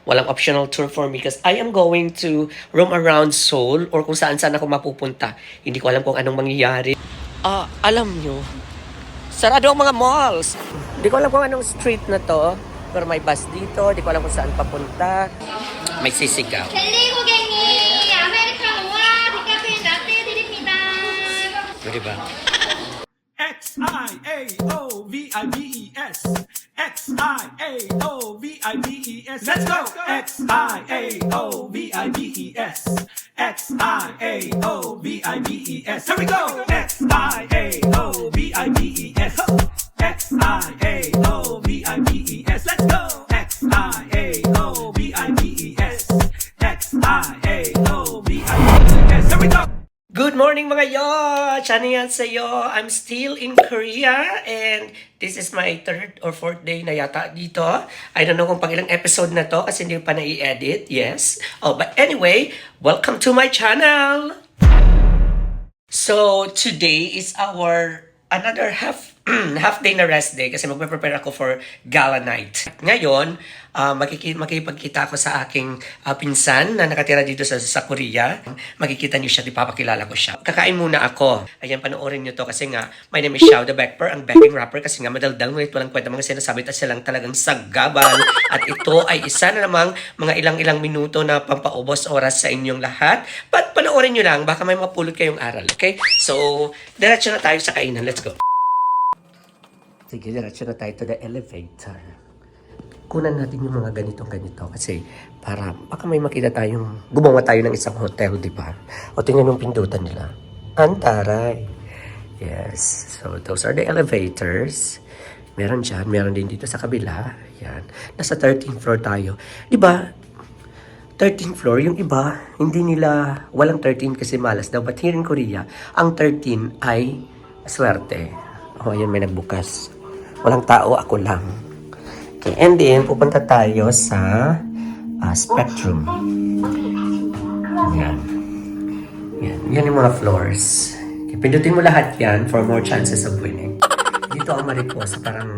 walang optional tour for me because I am going to roam around Seoul or kung saan-saan ako mapupunta. Hindi ko alam kung anong mangyayari. Alam nyo, sarado ang mga malls. Hindi ko alam kung anong street na to. Pero may bus dito, hindi ko alam kung saan papunta. May sisigaw. 젤리 고객님, 아메리카노와 디카페 라떼 드립니다. Diba? X-I-A-O-V-I-B-E-S. X-I-A-O-V-I-B-E-S. Let's go! X-I-A-O-V-I-B-E-S. X-I-A-O-V-I-B-E-S. Here we go! X-I-A-O-V-I-B-E-S. X-I-A-O-V-I-B-E-S. Let's go! X-I-A-O-V-I-B-E-S. X-I-A-O-V-I-B-E-S. Here we go! Good morning mga yoch! Annyeonghaseyo! I'm still in Korea and this is my third or fourth day na yata dito. I don't know kung pang ilang episode na to kasi hindi pa na-i-edit. Yes. But anyway, welcome to my channel! So, today is our another half day na rest day kasi magpe-prepare ako for gala night. Ngayon, makikipagkita ako sa aking pinsan na nakatira dito sa Korea. Makikita niyo siya, ipapakilala ko siya. Kakain muna ako. Ayan, panoorin niyo to kasi nga, my name is Xiao the Backper, ang backing rapper kasi nga madaldal, ngunit walang kwenta mga sinasabi at silang talagang sagabal. At ito ay isa na namang mga ilang minuto na pampaubos oras sa inyong lahat. But panoorin niyo lang, baka may mapulot kayong aral. Okay? So, diretso na tayo sa kainan. Let's go. Sige, diretso na tayo to the elevator. Kunan natin yung mga ganito kasi para baka may makita tayong gumawa tayo ng isang hotel, di ba? O tingnan yung pindutan nila. Antaray. Yes. So, those are the elevators. Meron dyan. Meron din dito sa kabila. Yan. Nasa 13th floor tayo. Di ba? 13th floor, yung iba, hindi nila, walang 13 kasi malas daw. But here in Korea, ang 13 ay swerte. O, ayan, may nagbukas. Walang tao, ako lang. Okay, and then, pupunta tayo sa Spectrum. Yan. Yan yung mga floors. Okay, pindutin mo lahat yan for more chances of winning. Dito ang Mariposa, parang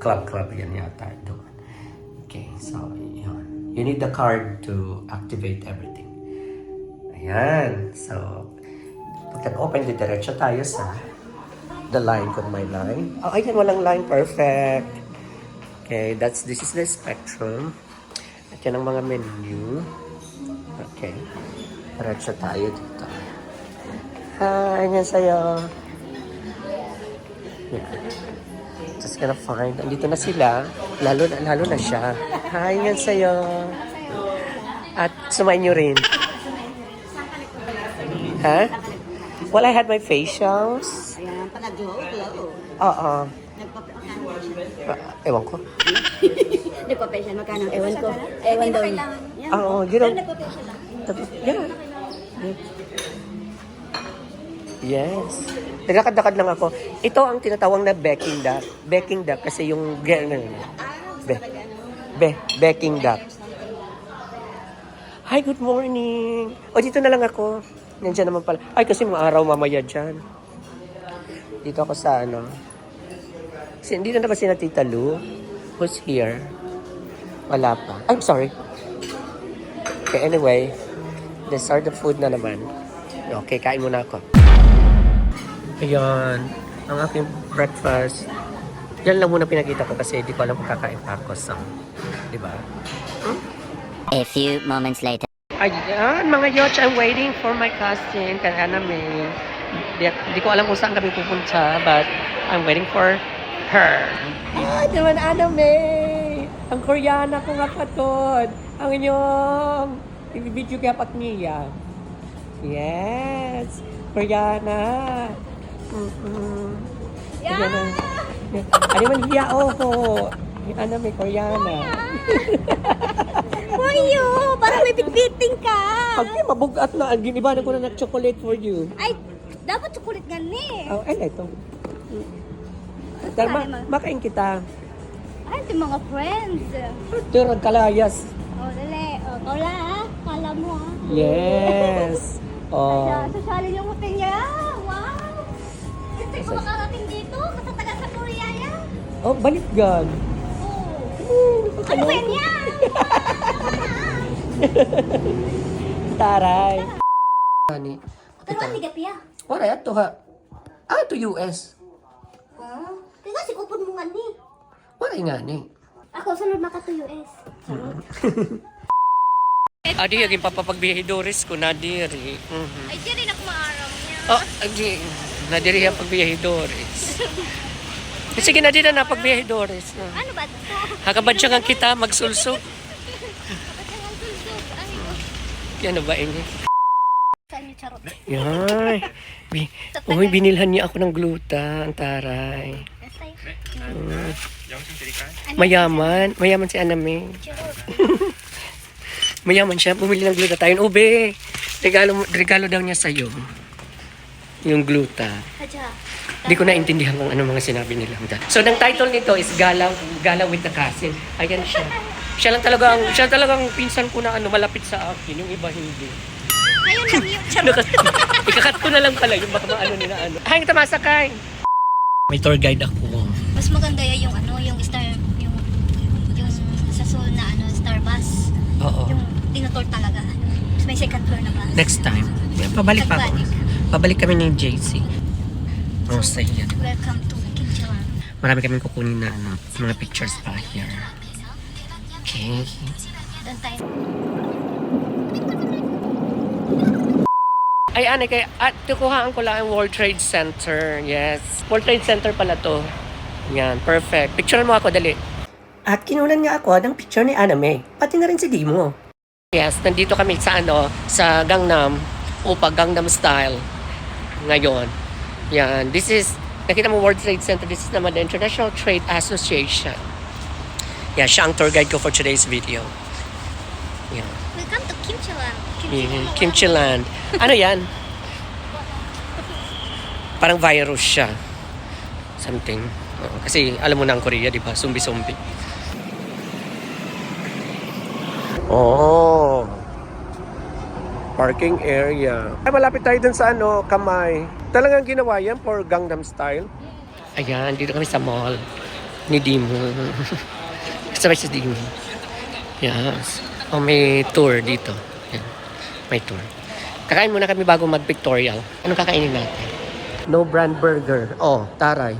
club yan yata. Doon. Okay, so, yun. You need the card to activate everything. Ayan. So, pag open, diretso tayo sa the line kung may line. Oh, ayan, walang line. Perfect. Okay, this is the Spectrum. At yan ang mga menu. Okay. Diretso tayo dito. Hi, yan sa'yo. Yeah. Just gonna find. Andito na sila. Lalo na siya. Hi, yan sa'yo. At sumain nyo rin. Ha? Well, I had my facials. Ayan, panag-glow. Oo. Ewan ko. Nagpa-facial, magkano? Ewan ko. Ewan daw niya. Oo, yun ang... Nagpa-facial lang. Yeah. Yes. Naglakad-lakad lang ako. Ito ang tinatawag na Peking duck. Peking duck kasi yung... Peking duck. Hi, good morning. O, dito na lang ako. Nandiyan naman pala. Ay, kasi mga araw mamaya dyan. Dito ako sa ano. Hindi na ba si Tita Lu? Who's here? Wala pa. I'm sorry. Okay, anyway. These are the food na naman. Okay, kain muna ako. Ayan. Ang aking breakfast. Yan lang muna pinakita ko kasi di ko alam kung kakain pa ako sa... Di ba? A few moments later. Ayan, mga yoch, I'm waiting for my cousin, Kaname. Di ko alam kung saan kami pupunta, but I'm waiting for her. Ay, naman Aname! Ang Koreana ko nga patod. Ang inyong video kaya niya. Yes! Koreana! Koreana. Ano man hiya oho? Aname, Koreana. Moyo! Parang may bitbiting ka! Pag mabugat na, ginibanan ko na chocolate for you. Ay, dapat chocolate gani. Oh, ay, ito. Dahil makain kita. Ay, ito mga friends. Ito, kalayas. Oh, dali. Oh, kaula ha? Kala mo ha? Yes. Oh. Sasali yung mutin niya. Wow! Kasi ko makarating dito. Kasatagal sa Korea yan. Oh, balik gan. Oh. Ano ba yan? Taray. Ani. Pero ang ligat niya. Wala yan to ha. To US. Kaya kasi kupon mo nga ni. Wala nga ni. Ako, sunod maka to US. Adi, yung papapagbihidores ko na diri. Ay, di rin ako maaram niya. Adi, na diri yung pagbihidores. Sige na din na pagbihidores. Ano ba ito? Hakabad siya nga kita magsulsog. Yan ba ini? Saan yung charot? Yan. Uy, binilhan niya ako ng gluta. Ang taray. Mayaman. Mayaman si Aname. Mayaman siya. Bumili ng gluta tayo. Ube, regalo daw niya sa'yo. Yung gluta. Hadya. Hindi ko naintindihan kung ano mga sinabi nila. So, ang title nito is Gala with the Cousin. Ayan siya. Siya lang talagang pinsan ko na malapit sa akin. Yung iba hindi. Ayun lang yun. Charot. Ikakat ko na lang pala yung baka maano nila ano. Ay, tamasakay! May tour guide ako. Mas maganda yung yung star, yung sa Seoul na star bus. Oo. Yung tinotour talaga. Tapos may second floor na bus. Next time. Pabalik pa ako. Pagbalik. Pabalik kami ng JC. Oh, sa yan. Welcome to Kimchiwan. Marami kaming kukunin na mga pictures pa here. Okay. Doon tayo. Ay, kay tukuhaan ko lang ang World Trade Center. Yes. World Trade Center pala to. Yan, perfect. Picture mo ako, dali. At kinunan nga ako ng picture ni Aname. Pati na rin si Dimo. Yes, nandito kami sa Gangnam. Gangnam Style. Ngayon. Yan, this is, nakita mo World Trade Center. This is naman the International Trade Association. Yeah, siya ang tour guide ko for today's video. Yan. Welcome to Kimchiwan. Kimchiland. Ano yan? Parang virus siya. Something. Kasi alam mo na ang Korea, di ba? Zombie-zombie. Oh. Parking area. Ay, malapit tayo dun sa Kamay. Talagang ginawa yan for Gangnam Style. Ayan, dito kami sa mall ni Dimo. Kasabay si Dimo. Yes. Oh, may tour dito. Yan. May tour. Kakain muna kami bago mag-pictorial. Anong kakainin natin? No brand burger. Oh, taray.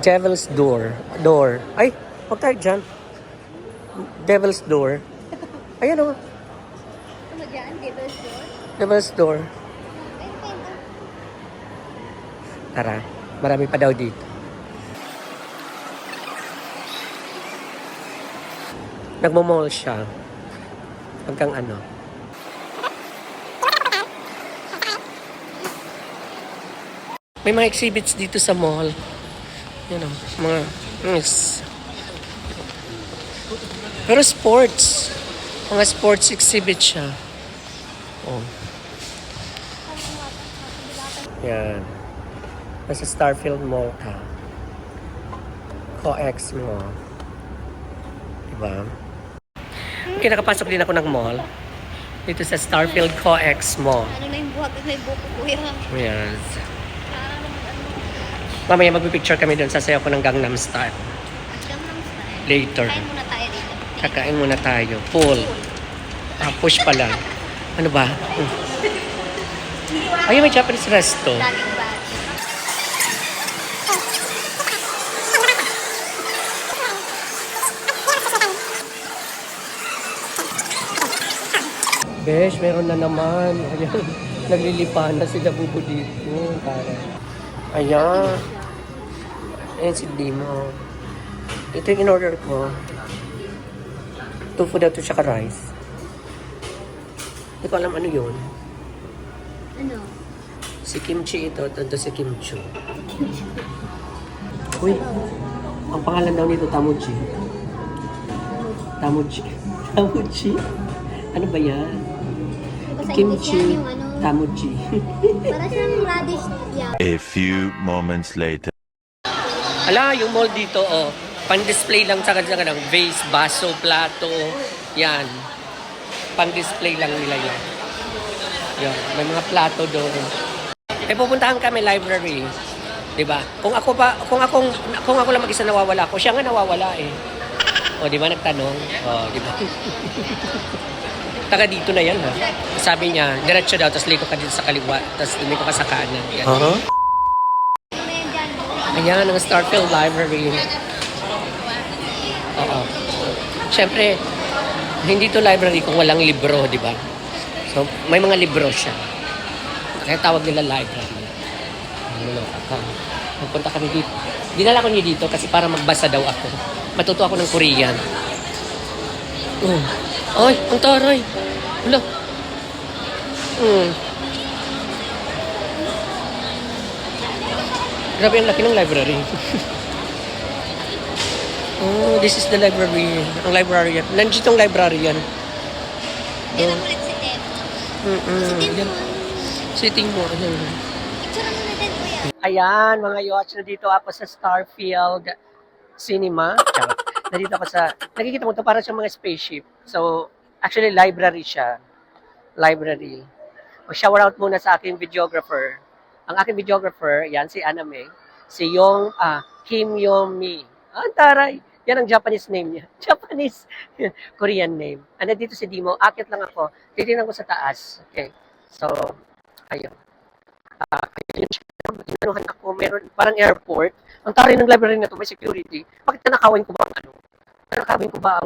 Devil's Door. Ay, huwag tayo dyan. Devil's Door. Ayan o. Ano dyan? Devil's Door? Devil's Door. Tara, marami pa daw dito. Nagmo-mall siya. Hanggang may mga exhibits dito sa mall. Yan o, mga yes. Pero sports. Mga sports exhibit siya. Oh. Yan. Nasa Starfield Mall ka. COEX Mall. Diba? Okay, nakapasok din ako ng mall. Dito sa Starfield COEX Mall. Ano na yung buhag at may buko, kuya? Yes. Mamaya magpipicture kami doon. Sasayaw ko ng Gangnam Style. Gangnam Style. Later. Kain muna tayo dito. Kakain muna tayo. Full. Push pala. Ano ba? Ayun, may Japanese resto. Daming bag. Besh, meron na naman. Ayan. Naglilipan na sila bubo dito. Ayan. Ayan si Dimo. Ito yung in-order ko. Tofu daw to tsaka rice. Hindi ko alam ano yun. Ano? Si kimchi ito. Ito si kimchi. Uy. Ang pangalan daw nito, Tamuji. Tamuji. Tamuji? Ano ba yan? Diba sa English yan Kimchi. yung Tamuji. para siyang radish yan. A few moments later. Ala, yung mall dito, oh. Pang-display lang sa kanya ng vase, baso, plato. Yan. Pang-display lang nila yan. Yan. May mga plato doon. Eh, pupuntahan kami library. 'Di ba? Kung ako lang mag-isa nawawala ko, siya nga nawawala eh. O, 'di ba nagtanong? O, 'di ba? Taga dito na yan ha. Sabi niya, diretso daw, tapos liko ka dito sa kaliwa, tapos liko ka sa kanan. Yan. Ayan, ang Starfield Library. Oo. Siyempre, hindi to library kung walang libro, di ba? So, may mga libro siya. Kaya tawag nila library. Pupunta kami dito. Dinala ko niyo dito kasi para magbasa daw ako. Matuto ako ng Korean. Ay, ang taray. Wala. Grabe ang laki ng library. Oh, this is the library. Ang librarian. Nandito ang librarian. Yan ang ulit si Demo. Si Demo. Yan. Sitting mo. Ayan. Picture mo na din po yan. Ayan, mga yots, nandito ako sa Starfield Cinema. Charot. Nandito ako sa, nakikita mo to para sa mga spaceship. So, actually, library siya. Library. O, shower out muna sa aking videographer. Ang aking videographer, yan, si Aname. Si Kim Yomi. Ah, taray. Yan ang Japanese name niya. Japanese. Korean name. Nandito si Dimo. Akit lang ako. Titignan ko sa taas. Okay. So, ayun. Ayun siya. Inanuhan ako, meron parang airport. Ang taray ng library na to, may security. Bakit nanakawin ko ba ang ano? Nanakawin ko ba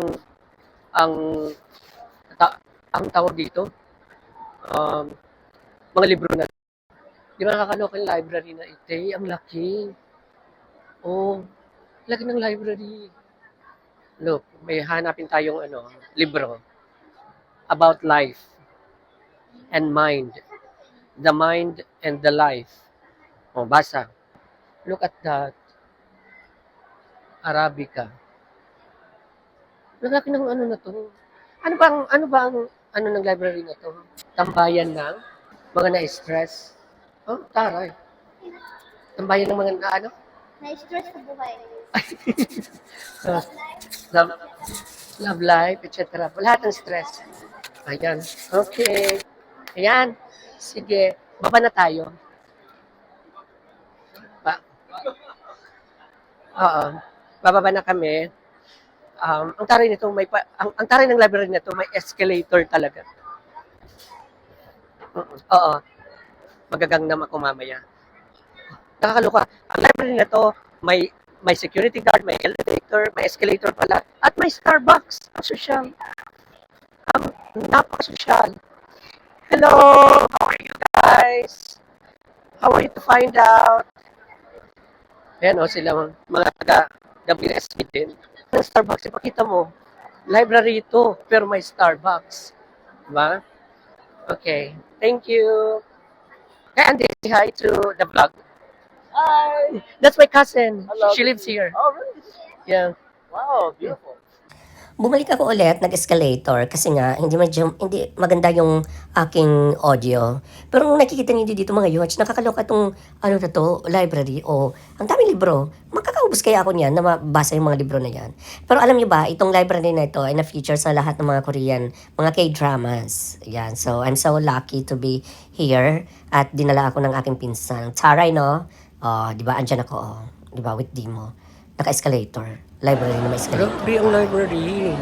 ang tawag dito? Mga libro na. Di ba nakakaloka yung library na ito? Ang laki. Oh, laki ng library. Look, may hanapin tayong libro about life and mind. The mind and the life. Oh, basa. Look at that. Arabica. Laki ng na to. Ano ba ang ng library na to? Tambayan ng mga na-stress. Oh, taray. Tambayan ng mga Na-stress sa buhay. Love life, etc. Lahat ng stress. Ayan. Okay. Ayan. Sige. Baba na tayo. Oo. Bababa na kami. Ang taray nito ang taray ng library nito may escalator talaga. Oo. Magagangnam ako mamaya. Nakakaloka. Ang library na to may security guard, may elevator, may escalator pala, at may Starbucks. Ang sosyal. Napaka-sosyal. Hello! How are you guys? How are you to find out? Ayan sila mga taga-WSB din. Ang Starbucks, ipakita mo. Library ito, pero may Starbucks. Diba? Okay. Thank you. Kaya Andy, say hi to the vlog. Hi! That's my cousin. She lives here. Oh, really? Yeah. Wow, beautiful. Bumalik ako ulit, nag-escalator, kasi nga, hindi maganda yung aking audio. Pero kung nakikita niyo dito mga yots, nakakaloka itong, library, ang daming libro. Makakaubos kaya ako niyan na mabasa yung mga libro na yan. Pero alam niyo ba, itong library na ito ay na-feature sa lahat ng mga Korean, mga K-dramas. Yan, so I'm so lucky to be here at dinala ako ng aking pinsan. Taray, no? Di ba, andyan ako, di ba, with Dimo. Naka-escalator. Library na may escalator. Grabe ang library.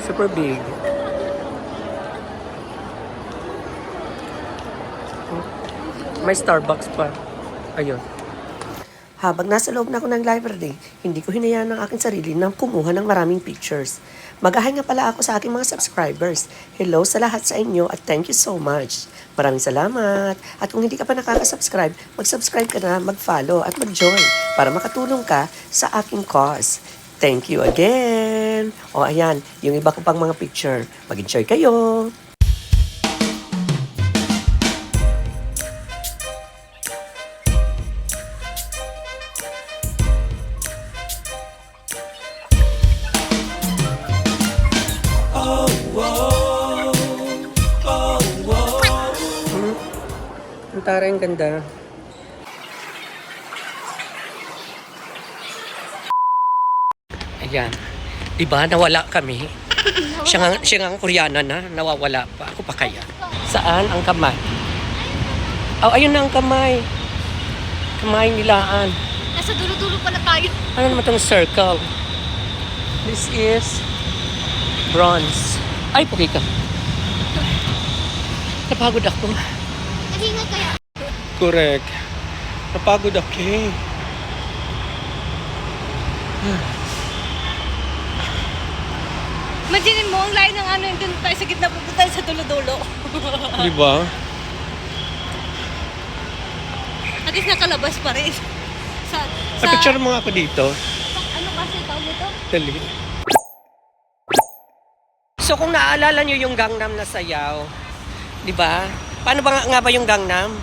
Super big. May Starbucks pa. Ayun. Habang nasa loob na ako ng library, hindi ko hinayaan ng aking sarili na kumuha ng maraming pictures. Mag-ahay nga pala ako sa aking mga subscribers. Hello sa lahat sa inyo at thank you so much. Maraming salamat. At kung hindi ka pa nakaka-subscribe, mag-subscribe ka na, mag-follow at mag-join para makatulong ka sa aking cause. Thank you again. Ayan, yung iba ko pang mga picture. Mag-enjoy kayo. Ang taray, ang ganda. Ayan. Diba, nawala kami. Siya nga ang Koreana na, nawawala pa. Ako pa kaya. Saan ang kamay? Ayun na ang kamay. Kamay nilaan. Nasa dulo-dulo pala tayo. Ano naman itong circle? This is bronze. Ay, puki ka. Napagod ako. Nag-ingat kaya. Correct. Napagod ako eh. Imaginin mo, ang layo ng ano, yung dun tayo sa gitna, pupunta tayo sa dulo-dulo. Di ba? At least nakalabas pa rin. Sa Picture mo nga ako dito. ano kasi tawag nito? Dali. So kung naaalala nyo yung Gangnam na sayaw, di ba? Paano ba nga ba yung Gangnam?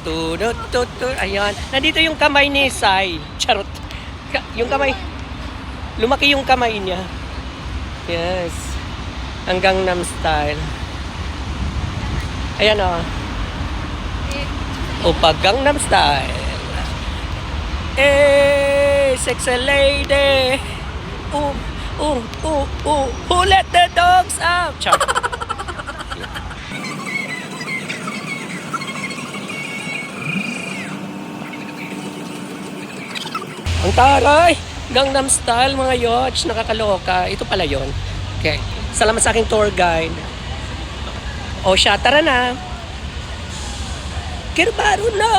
Tudot, tutut, ayan. Nandito yung kamay ni Sai. Charot. Yung kamay. Lumaki yung kamay niya. Yes. Ang Gangnam style. Ayan o. Opa Gangnam style. Eh, sexy lady. Who let the dogs out? Charot. Ang taray! Gangnam Style, mga yoch, nakakaloka. Ito pala yon. Okay. Salamat sa aking tour guide. O siya, tara na. Kirbaro na!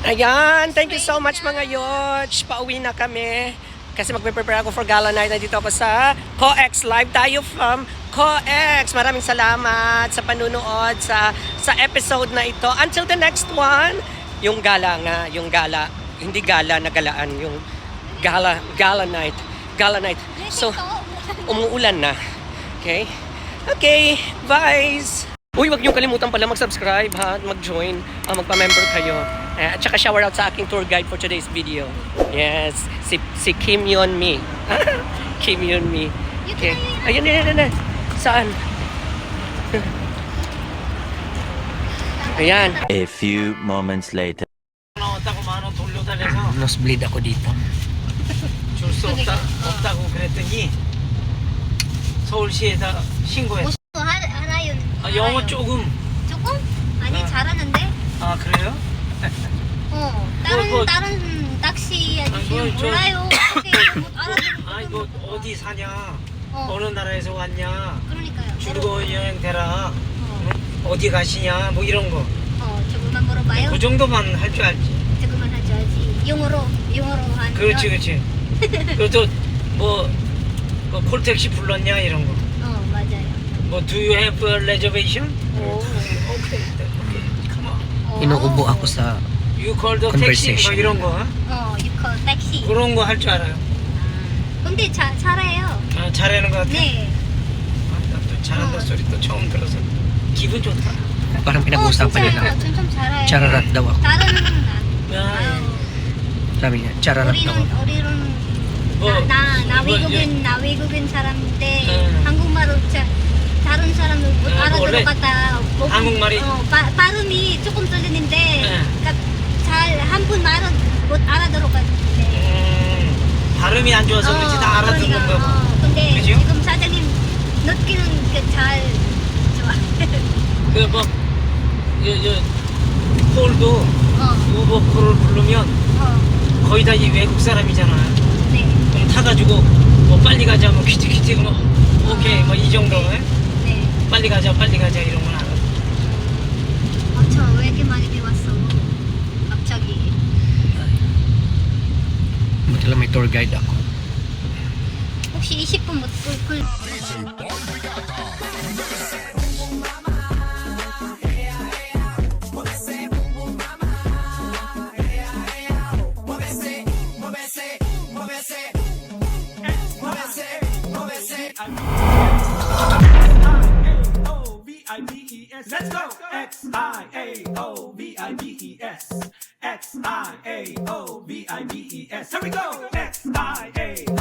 Ayan, thank you so much mga yoch. Pauwi na kami. Kasi magpe-prepare ako for gala night. Nandito ako sa COEX. Live tayo from COEX. Maraming salamat sa panunood sa episode na ito. Until the next one, yung gala nga, yung gala. Hindi gala na galaan, yung gala night. Gala night. So, umuulan na. Okay? Okay, bye! Uy, wag niyo kalimutan pala mag-subscribe ha, at mag-join, magpa-member kayo. At saka shower out sa aking tour guide for today's video. Yes, si Kim Yeon Mi. Kim Yeon Mi. Okay. Ayun. Saan? Ayan. A few moments later. 나왔다고 만원 돌려달래서 Nosebleed ako dito. 줄 수 없다고 그랬더니 서울시에다 신고했어. 알아요. 영어 조금. 조금? 아니 잘하는데. 아 그래요? 다른 낚시 아저씨는 몰라요. 어떻게 못 알아듣는 아니 너 어디 사냐? 어. 어느 나라에서 왔냐? 그러니까요. 즐거운 여행 되라. 어디 가시냐? 뭐 이런 거. 조금만 물어봐요. 그 정도만 할 줄 알지. 조금만 하죠. 영어로 하는 그렇지. 그래도 뭐 콜택시 불렀냐 이런 거. 맞아요. 뭐 do you have a reservation? Okay. Come on. Inuubo ako sa You call the taxi Conversation. 뭐 이런 거. 유커 택시. 그런 거 할 줄 알아요. 근데 잘해요. 아, 잘하는 것 같아. 네. 나 또 잘한다 소리 또 처음 들어서 기분 좋다. parang pinag-uusapan nila. 좀 잘해요. Chararat daw ako. 다른 야, Sabi niya, chararat daw ako. 우리는 뭐, 나 뭐, 외국인 사람인데 응. 한국말을 다른 사람을 못 아, 알아들을 원래 것 같다. 한국말이? 발음이 조금 틀리는데 응. 잘 한 분 말은 못 알아들을 것 같은데. 발음이 안 좋아서 그렇지 다 알아듣는 그러니까, 거. 근데 그죠? 지금 사장님 느끼는 게 잘 좋아. 그뭐 폴도 우버 콜을 부르면 거의 다 이 외국 사람이잖아. 네. 그럼 타가지고 뭐 빨리 가자 뭐 퀴티퀴티 뭐 오케이 뭐 이 정도 네. 빨리 가자 이런 건 알아. 저 왜 이렇게 많이 배웠어? 갑자기. Buti lang may tour guide ako. 혹시 20분 못 꿀. X-I-A-O-V-I-B-E-S. Let's go! X-I-A-O-V-I-B-E-S. X-I-A-O-V-I-B-E-S. Here we go! X-I-A-O-V-I-B-E-S.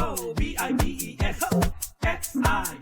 X-I-A-O-V-I-B-E-S.